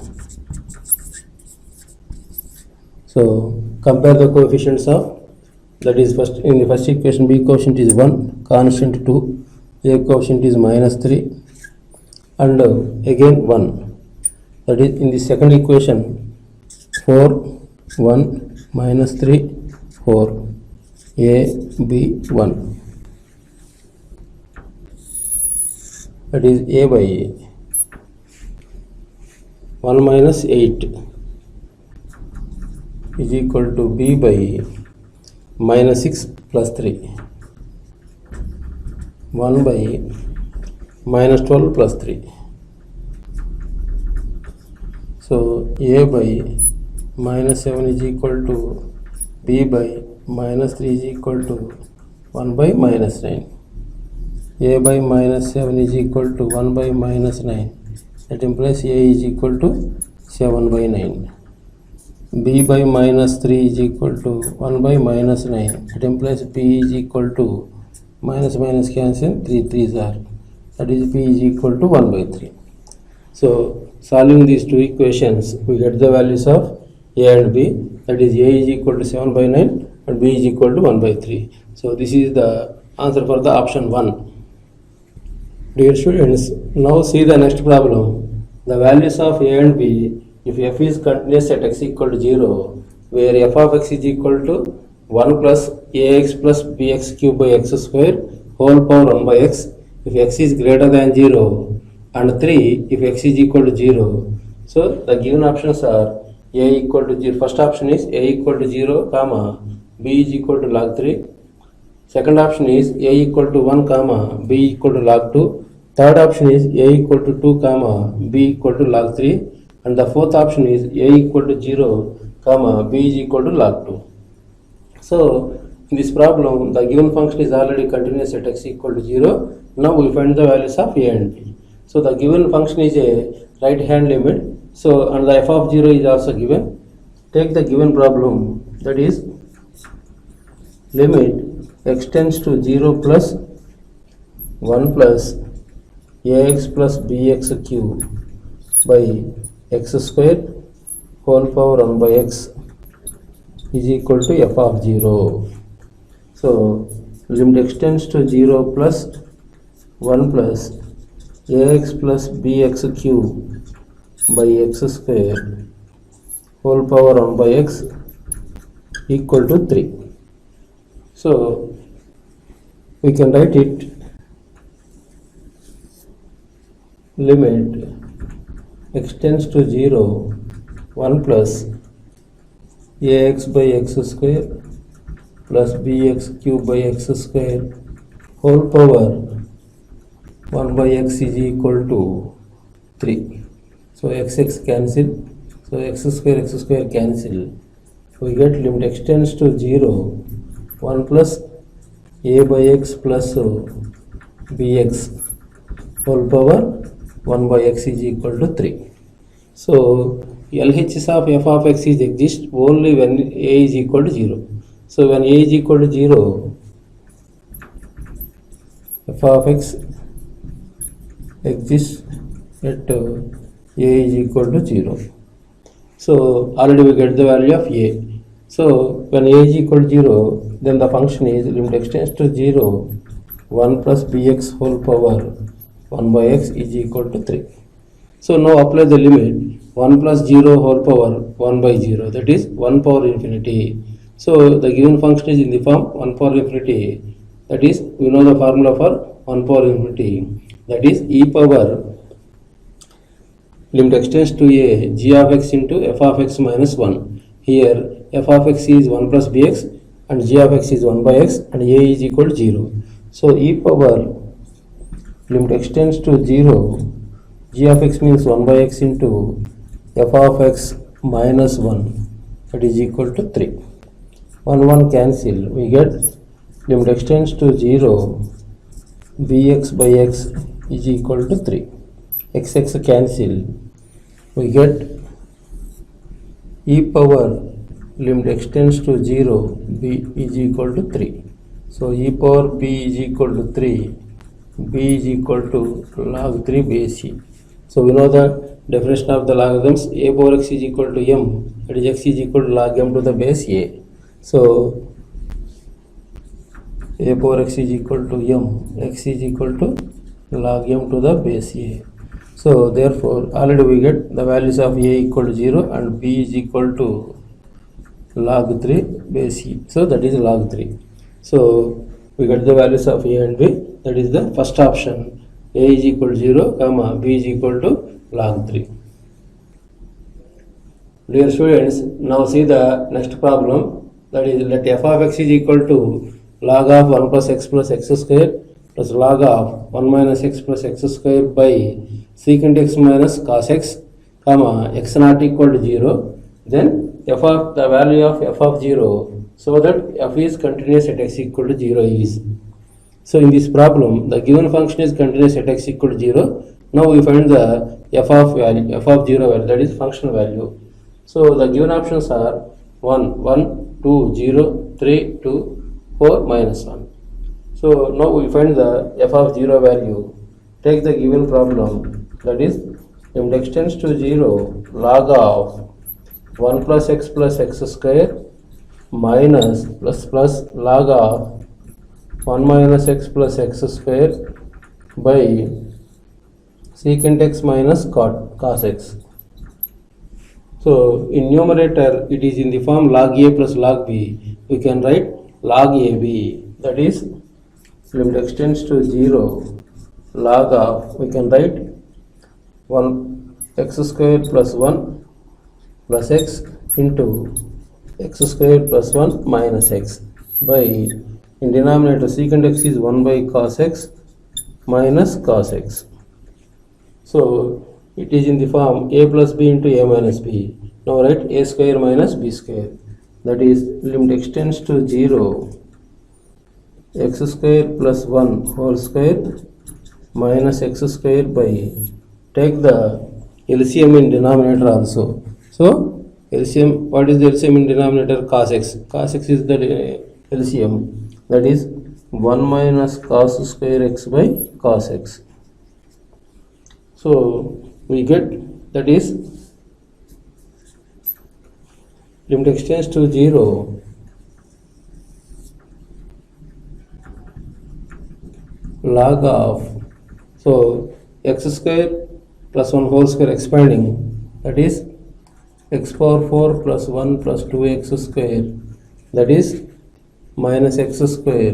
So compare the coefficients of, that is first in the first equation b coefficient is 1, constant 2, a coefficient is minus 3 and again 1. That is in the second equation 4, 1, minus 3, 4, a, b, 1. That is a by a. 1 minus 8 is equal to b by minus 6 plus 3. 1 by minus 12 plus 3. So a by minus 7 is equal to b by minus 3 is equal to 1 by minus 9. A by minus 7 is equal to 1 by minus 9. That implies a is equal to 7 by 9. B by minus 3 is equal to 1 by minus 9. That implies b is equal to minus minus cancel, 3 3s are. That is b is equal to 1 by 3. So solving these two equations, we get the values of a and b. That is a is equal to 7 by 9 and b is equal to 1 by 3. So this is the answer for the option 1. Dear students, now see the next problem. The values of a and b, if f is continuous at x equal to 0, where f of x is equal to 1 plus ax plus bx cube by x square whole power 1 by x, if x is greater than 0, and 3 if x is equal to 0. So the given options are a equal to 0. First option is a equal to 0, comma, b is equal to log 3. Second option is a equal to 1, comma, b equal to log 2. Third option is a equal to 2, comma, b equal to log 3. And the fourth option is a equal to 0, comma, b is equal to log 2. So in this problem, the given function is already continuous at x equal to 0. Now we find the values of a and b. So the given function is a right hand limit. So and the f of 0 is also given. Take the given problem, that is limit x tends to 0 plus 1 plus ax plus bx cube by x square whole power 1 by x is equal to f of 0. So limit x tends to 0 plus 1 plus ax plus bx cube by x square whole power 1 by x equal to 3. So we can write it limit x tends to 0 1 plus ax by x square plus bx cube by x square whole power 1 by x is equal to 3. So x cancel. So x square cancel. So we get limit x tends to 0 1 plus a by x plus bx whole power 1 by x is equal to 3. So LHS of f of x is exist only when a is equal to 0. So when a is equal to 0, f of x exists at a is equal to 0. So already we get the value of a. So when a is equal to 0, then the function is limit x tends to 0 1 plus bx whole power 1 by x is equal to 3. So now apply the limit 1 plus 0 whole power 1 by 0, that is 1 power infinity. So the given function is in the form 1 power infinity, that is we know the formula for 1 power infinity, that is e power limit extends to a g of x into f of x minus 1. Here f of x is 1 plus bx and g of x is 1 by x and a is equal to 0. So e power limit extends to 0, g of x means 1 by x into f of x minus 1, that is equal to 3. 1 cancel, we get limit extends to 0, bx by x is equal to 3. X cancel, we get e power limit extends to 0, b is equal to 3. So e power b is equal to 3, b is equal to log 3 base c. So we know the definition of the logarithms. A power x is equal to m, that is x is equal to log m to the base a. So a power x is equal to m, x is equal to log m to the base a. So therefore already we get the values of a equal to 0 and b is equal to log 3 base c. So that is log 3. So we get the values of a and b. That is the first option. A is equal to 0, comma b is equal to log 3. Dear students, now see the next problem. That is, let f of x is equal to log of 1 plus x square plus log of 1 minus x plus x square by secant x minus cos x, comma x not equal to 0. Then f of the value of f of 0, so that f is continuous at x equal to 0 is. So in this problem, the given function is continuous at x equal to 0. Now we find the f of 0 value, that is function value. So the given options are 1, 1, 2, 0, 3, 2, 4, minus 1. So now we find the f of 0 value. Take the given problem, that is limit extends to 0, log of 1 plus x square minus plus log of 1 minus x plus x square by secant x minus cos x. So in numerator it is in the form log a plus log b. We can write log ab, that is limit extends to 0, log of, we can write 1 x square plus 1 plus x into x square plus 1 minus x by, in denominator secant x is 1 by cos x minus cos x. So it is in the form a plus b into a minus b. Now write a square minus b square, that is limit extends to 0, x square plus 1 whole square minus x square by, take the LCM in denominator also. So LCM, what is the LCM in denominator? Cos x. Cos x is the LCM, that is 1 minus cos square x by cos x. So we get, that is limit extends to 0, log of, so x square plus 1 whole square expanding, that is x power 4 plus 1 plus 2x square, that is minus x square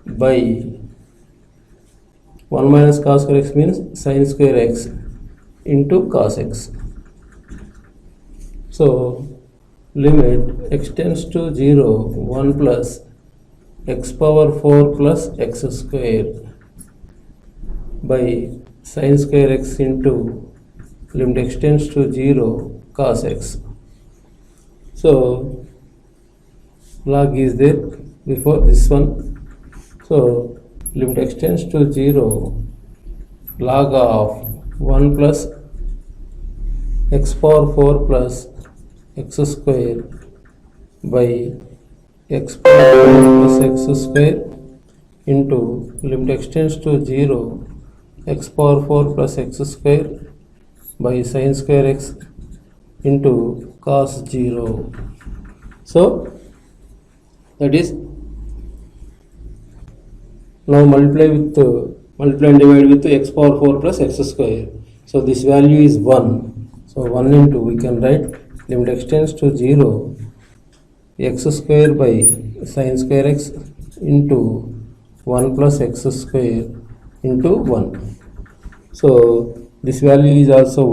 by 1 minus cos square x means sin square x into cos x. So limit extends to 0, 1 plus x power 4 plus x square by sin square x into limit extends to 0, cos x. So log is there before this one. So limit extends to 0, log of 1 plus x power 4 plus x square by x power 4 plus x square into limit extends to 0, x power 4 plus x square by sin square x into cos 0. So that is, now multiply and divide with x power 4 plus x square. So this value is 1. So 1 into, we can write limit extends to 0, x square by sin square x into 1 plus x square into 1. So this value is also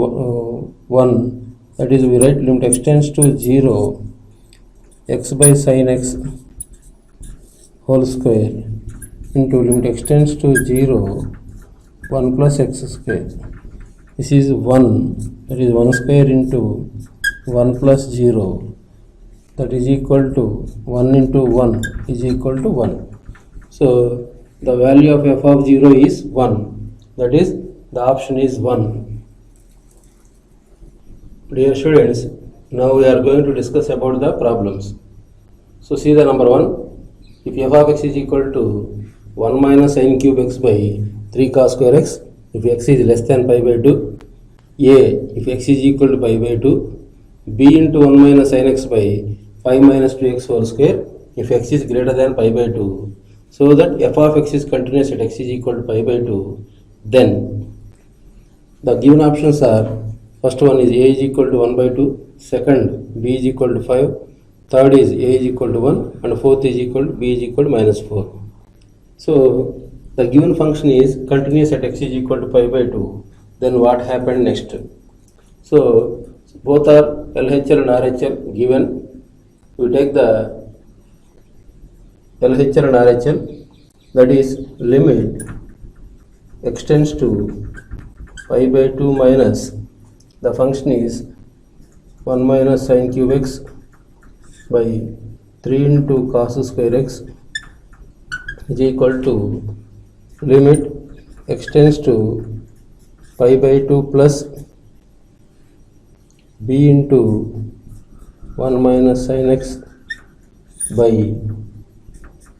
1, that is we write limit x tends to 0 x by sin x whole square into limit x tends to 0 1 plus x square. This is 1, that is 1 square into 1 plus 0, that is equal to 1 into 1 is equal to 1. So the value of f of 0 is 1, that is the option is 1. Dear students, now we are going to discuss about the problems. So see the number 1. If f of x is equal to 1 minus sin cube x by 3 cos square x, if x is less than pi by 2, a if x is equal to pi by 2, b into 1 minus sin x by 5 minus 2x whole square if x is greater than pi by 2, so that f of x is continuous at x is equal to pi by 2, then the given options are, first one is a is equal to 1 by 2, second b is equal to 5, third is a is equal to 1, and fourth is equal to b is equal to minus 4. So the given function is continuous at x is equal to pi by 2. Then what happened next? So both are LHL and RHL given. We take the LHL and RHL, that is limit x tends to pi by 2 minus the function is 1 minus sin cube x by 3 into cos square x is equal to limit x tends to pi by 2 plus b into 1 minus sin x by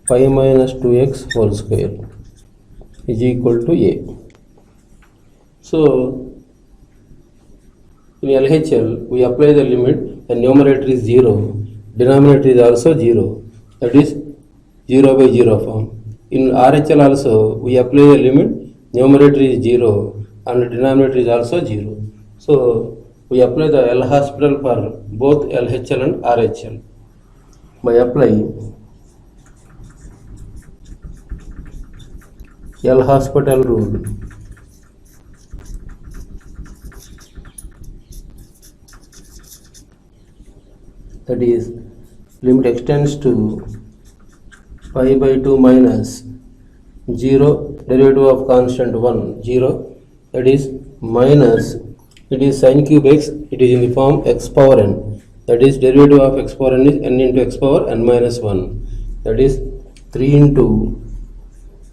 pi minus 2x whole square is equal to a. So in LHL we apply the limit, the numerator is 0, denominator is also 0, that is 0 by 0 form. In RHL also we apply the limit, numerator is 0 and denominator is also 0. So we apply the L'Hospital for both LHL and RHL by applying L'Hospital rule. That is limit x tends to pi by 2 minus 0 derivative of constant 1 0, that is minus, it is sin cube x, it is in the form x power n, that is derivative of x power n is n into x power n minus 1, that is 3 into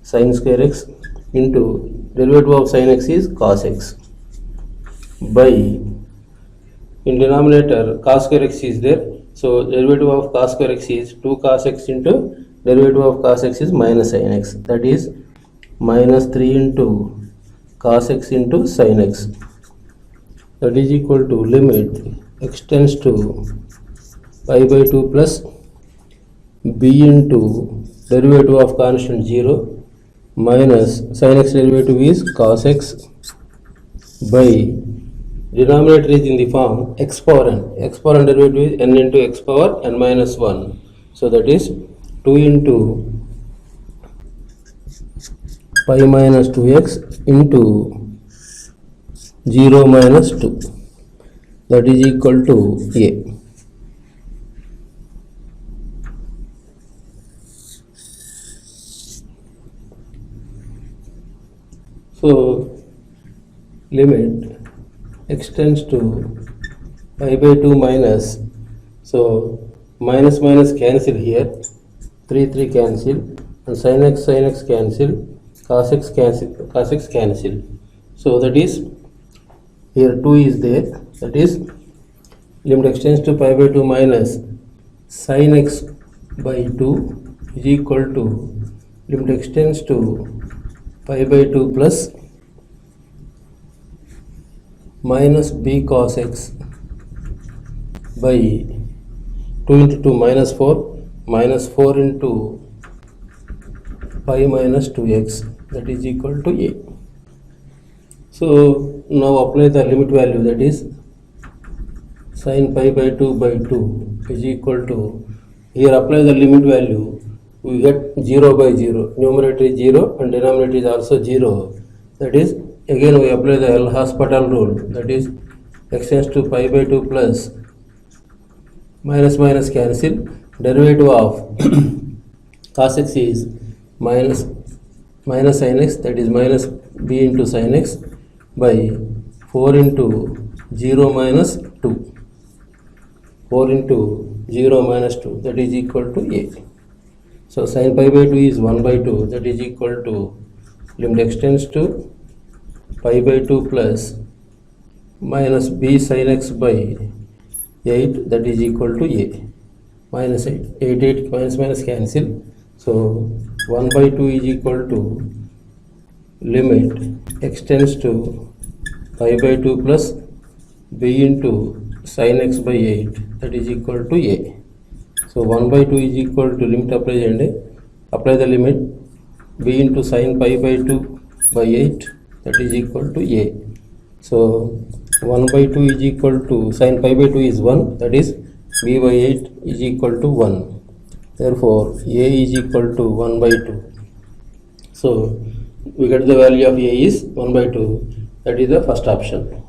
sin square x into derivative of sin x is cos x by, in denominator cos square x is there, so derivative of cos square x is 2 cos x into derivative of cos x is minus sin x, that is minus 3 into cos x into sin x, that is equal to limit x tends to pi by 2 plus b into derivative of constant 0 minus sin x derivative is cos x by, denominator is in the form x power n derivative is n into x power n minus 1, so that is 2 into pi minus 2x into 0 minus 2, that is equal to a. So limit x tends to pi by 2 minus, so minus minus cancel here, 3 cancel, and sin x cancel, cos x cancel, so that is here 2 is there, that is limit x tends to pi by 2 minus sin x by 2 is equal to limit x tends to pi by 2 plus minus b cos x by 2 into 2 minus 4 into pi minus 2x, that is equal to a. So now apply the limit value, that is sin pi by 2 is equal to, here apply the limit value, we get 0 by 0, numerator is 0 and denominator is also 0, that is again we apply the L'Hospital rule, that is x tends to pi by 2 plus minus minus cancel, derivative of cos x is minus sin x, that is minus b into sin x by 4 into 0 minus 2. 4 into 0 minus 2, that is equal to a. So sin pi by 2 is 1 by 2, that is equal to limit x tends to pi by 2 plus minus b sin x by 8, that is equal to a. Minus 8 minus minus cancel. So 1 by 2 is equal to limit x tends to pi by 2 plus b into sin x by 8, that is equal to a. So 1 by 2 is equal to limit apply the limit b into sin pi by 2 by 8, that is equal to a. So 1 by 2 is equal to sin pi by 2 is 1, that is b by 8 is equal to 1. Therefore a is equal to 1 by 2. So we get the value of a is 1 by 2, that is the first option.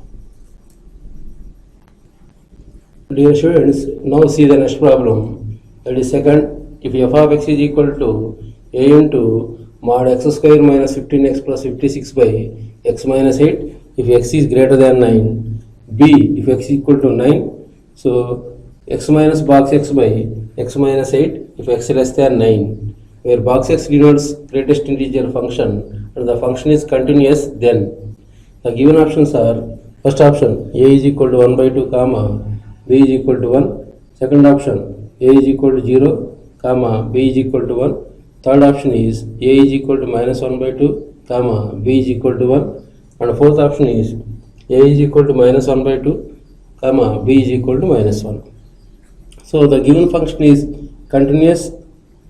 Dear students, now see the next problem. That is second, if f of x is equal to a into mod x square minus 15x plus 56 by x minus 8, if x is greater than 9, b, if x is equal to 9, so x minus box x by x minus 8, if x less than 9, where box x denotes greatest integer function and the function is continuous, then the given options are, first option, a is equal to 1 by 2 comma b is equal to 1, second option, a is equal to 0 comma b is equal to 1, third option is a is equal to minus 1 by 2 comma b is equal to 1, and fourth option is a is equal to minus 1 by 2 comma b is equal to minus 1. So the given function is continuous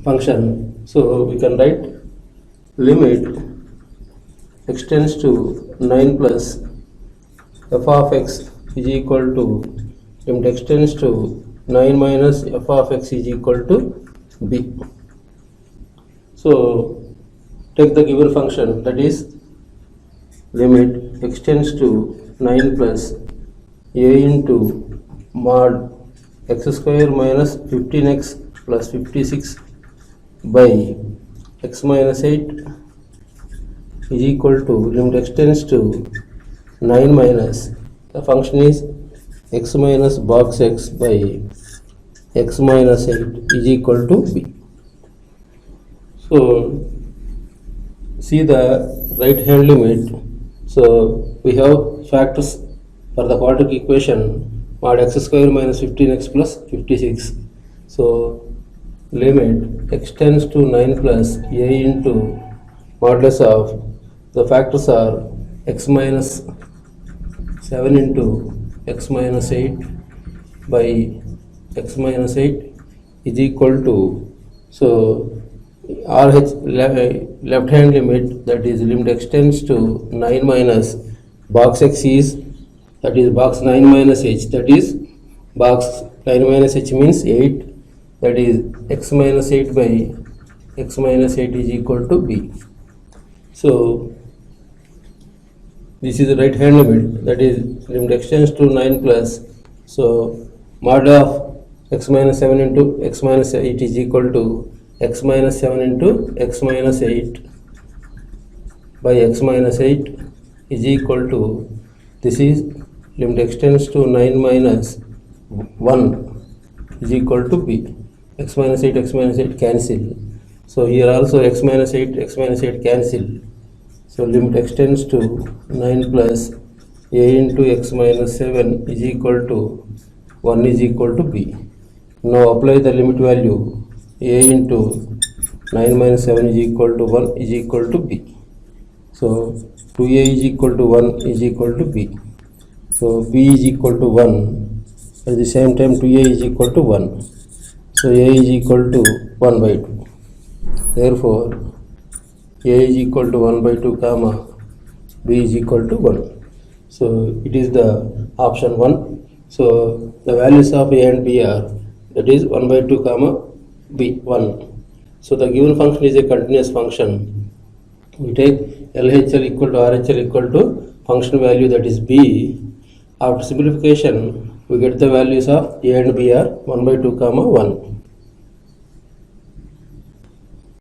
function, so we can write limit x tends to 9 plus f of x is equal to limit x tends to 9 minus f of x is equal to b. So take the given function, that is limit x tends to 9 plus a into mod x square minus 15x plus 56 by x minus 8 is equal to limit x tends to 9 minus, the function is x minus box x by x minus 8 is equal to b. So see the right hand limit. So we have factors for the quadratic equation mod x square minus 15x plus 56. So limit x tends to 9 plus a into modulus of, the factors are x minus 7 into x minus 8 by x minus 8 is equal to, so RH left hand limit, that is limit x tends to 9 minus box x is, that is box 9 minus h, that is box 9 minus h means 8, that is x minus 8 by x minus 8 is equal to b. So this is the right hand limit, that is limit x tends to 9 plus, so mod of x minus 7 into x minus 8 is equal to x minus 7 into x minus 8 by x minus 8 is equal to, this is limit x tends to 9 minus 1 is equal to b. X minus 8 cancel. So here also x minus 8 cancel. So limit x tends to 9 plus a into x minus 7 is equal to 1 is equal to b. Now apply the limit value, a into 9 minus 7 is equal to 1 is equal to b. So 2a is equal to 1 is equal to b. So b is equal to 1, at the same time 2a is equal to 1. So a is equal to 1 by 2. Therefore a is equal to 1 by 2 comma b is equal to 1. So it is the option 1. So the values of a and b are, that is 1 by 2 comma b 1. So the given function is a continuous function. We take LHL equal to RHL equal to function value, that is b. After simplification, we get the values of a and b are 1 by 2 comma 1.